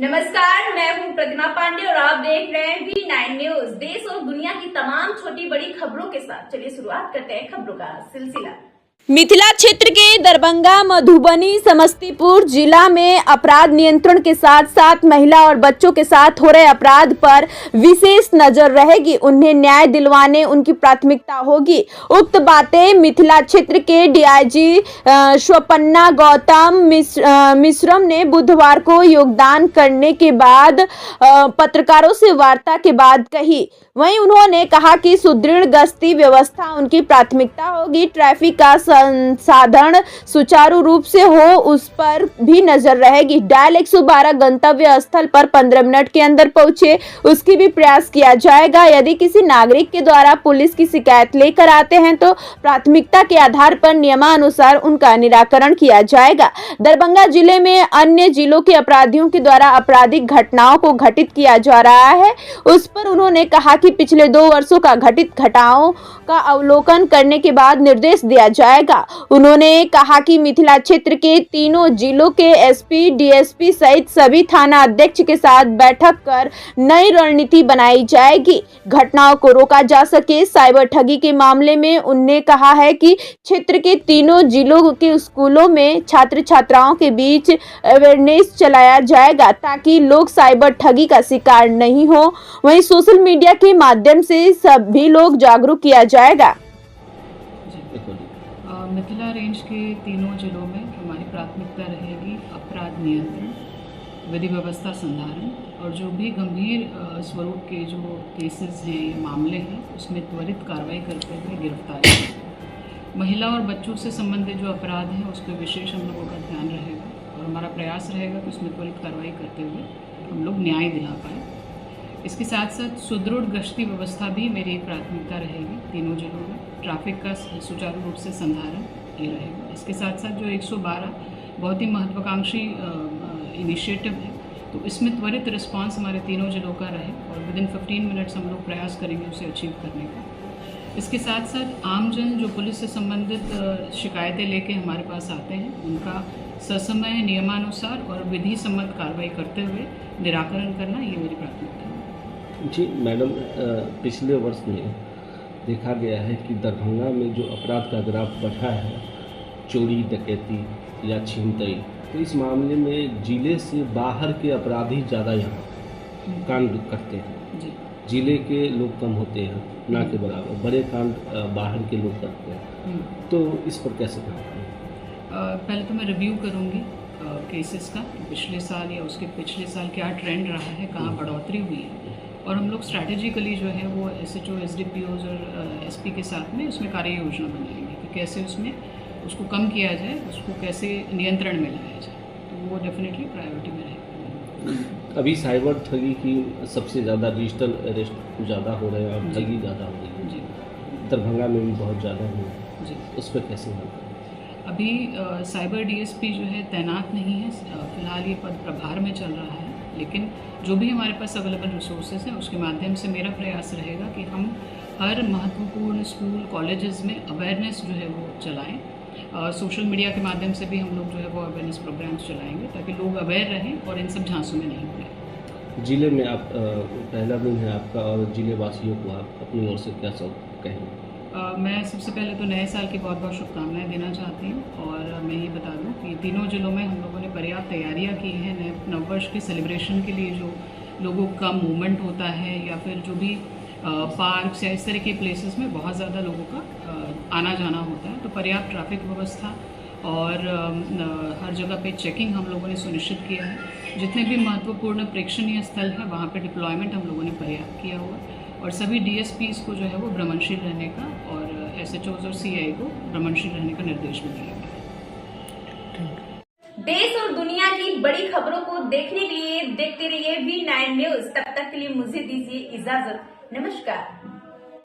नमस्कार, मैं हूं प्रतिमा पांडे और आप देख रहे हैं V9 न्यूज। देश और दुनिया की तमाम छोटी बड़ी खबरों के साथ चलिए शुरुआत करते हैं खबरों का सिलसिला। मिथिला क्षेत्र के दरभंगा, मधुबनी, समस्तीपुर जिला में अपराध नियंत्रण के साथ साथ महिला और बच्चों के साथ हो रहे अपराध पर विशेष नजर रहेगी। उन्हें न्याय दिलवाने उनकी प्राथमिकता होगी। उक्त बातें मिथिला क्षेत्र के डीआईजी स्वपन्ना गौतम मिश्रम ने बुधवार को योगदान करने के बाद पत्रकारों से वार्ता के बाद कही। वहीं उन्होंने कहा कि सुदृढ़ गश्ती व्यवस्था उनकी प्राथमिकता होगी। ट्रैफिक का संसाधन सुचारू रूप से हो, उस पर भी नजर रहेगी। डायल 112 गंतव्य स्थल पर 15 मिनट के अंदर पहुंचे, उसकी भी प्रयास किया जाएगा। यदि किसी नागरिक के द्वारा पुलिस की शिकायत लेकर आते हैं तो प्राथमिकता के आधार पर नियमानुसार उनका निराकरण किया जाएगा। दरभंगा जिले में अन्य जिलों के अपराधियों के द्वारा आपराधिक घटनाओं को घटित किया जा रहा है, उस पर उन्होंने कहा कि पिछले 2 वर्षों का घटित घटनाओं का अवलोकन करने के बाद निर्देश दिया जाएगा। उन्होंने कहा कि मिथिला क्षेत्र के तीनों जिलों के एसपी, डीएसपी सहित सभी थाना अध्यक्ष के साथ बैठक कर नई रणनीति बनाई जाएगी, घटनाओं को रोका जा सके। साइबर ठगी के मामले में उन्होंने कहा है कि क्षेत्र के तीनों जिलों के स्कूलों में छात्र छात्राओं के बीच अवेयरनेस चलाया जाएगा ताकि लोग साइबर ठगी का शिकार नहीं हो। वहीं सोशल मीडिया के माध्यम से सभी लोग जागरूक किया जाएगा। मिथिला रेंज के तीनों जिलों में हमारी प्राथमिकता रहेगी अपराध नियंत्रण, विधि व्यवस्था संधारण और जो भी गंभीर स्वरूप के जो केसेस हैं या मामले हैं उसमें त्वरित कार्रवाई करते हुए गिरफ्तारी। महिला और बच्चों से संबंधित जो अपराध हैं उस पर विशेष हम लोगों का ध्यान रहेगा और हमारा प्रयास रहेगा कि उसमें त्वरित कार्रवाई करते हुए हम लोग न्याय दिला पाएँ। इसके साथ साथ सुदृढ़ गश्ती व्यवस्था भी मेरी प्राथमिकता रहेगी तीनों जिलों में। ट्रैफिक का सुचारू रूप से संधारण ये रहेगा। इसके साथ साथ जो 112 बहुत ही महत्वाकांक्षी इनिशिएटिव है, तो इसमें त्वरित रिस्पांस हमारे तीनों जिलों का रहे और विदिन 15 मिनट्स हम लोग प्रयास करेंगे उसे अचीव करने का। इसके साथ साथ आमजन जो पुलिस से संबंधित शिकायतें लेके हमारे पास आते हैं उनका ससमय, नियमानुसार और विधि सम्मत कार्रवाई करते हुए निराकरण करना ये मेरी प्राथमिकता है। जी मैडम, पिछले वर्ष में देखा गया है कि दरभंगा में जो अपराध का ग्राफ बढ़ा है, चोरी, डकैती या छीनताई, तो इस मामले में जिले से बाहर के अपराधी ज़्यादा यहाँ कांड करते हैं। जिले के लोग कम होते हैं, ना के बराबर बड़े कांड बाहर के लोग करते हैं। तो इस पर कैसे काम करें? पहले तो मैं रिव्यू करूँगी केसेस का, पिछले साल या उसके पिछले साल क्या ट्रेंड रहा है, कहाँ बढ़ोतरी हुई है, और हम लोग स्ट्रैटेजिकली जो है वो SHO, SDPOs और SP के साथ में उसमें कार्य योजना बनाएंगे कि कैसे उसमें उसको कम किया जाए, उसको कैसे नियंत्रण में लाया जाए, तो वो डेफिनेटली प्रायोरिटी में रहेगा। अभी साइबर ठगी की सबसे ज़्यादा डिजिटल अरेस्ट ज़्यादा हो रहे हैं और ठगी ज़्यादा हो रही है जी। दरभंगा में भी बहुत ज़्यादा हुआ जी, उस पर कैसे हल करें? अभी साइबर DSP जो है तैनात नहीं है, फिलहाल ये पद प्रभार में चल रहा है, लेकिन जो भी हमारे पास अवेलेबल रिसोर्सेज हैं उसके माध्यम से मेरा प्रयास रहेगा कि हम हर महत्वपूर्ण स्कूल, कॉलेजेस में अवेयरनेस जो है वो चलाएं। सोशल मीडिया के माध्यम से भी हम लोग जो है वो अवेयरनेस प्रोग्राम्स चलाएंगे ताकि लोग अवेयर रहें और इन सब झांसों में नहीं पड़े। जिले में आप पहला दिन है आपका और जिले वासियों को आप अपनी ओर से क्या सब कहेंगे? मैं सबसे पहले तो नए साल की बहुत बहुत शुभकामनाएं देना चाहती हूँ और मैं ये बता दूँ कि तीनों जिलों में हम लोगों ने पर्याप्त तैयारियाँ की हैं। नववर्ष के सेलिब्रेशन के लिए जो लोगों का मूवमेंट होता है या फिर जो भी पार्क्स या इस तरह के प्लेसेस में बहुत ज़्यादा लोगों का आना जाना होता है, तो पर्याप्त ट्रैफिक व्यवस्था और हर जगह पे चेकिंग हम लोगों ने सुनिश्चित किया है। जितने भी महत्वपूर्ण प्रेक्षणीय स्थल हैं वहाँ पे डिप्लॉयमेंट हम लोगों ने पर्याप्त किया हुआ है और सभी DSPs को जो है वो भ्रमणशील रहने का और SHOs और CI को भ्रमणशील रहने का निर्देश भी दिया गया है। देश और दुनिया की बड़ी खबरों को देखने के लिए देखते रहिए V9 न्यूज। तब तक के लिए मुझे दीजिए इजाजत। नमस्कार।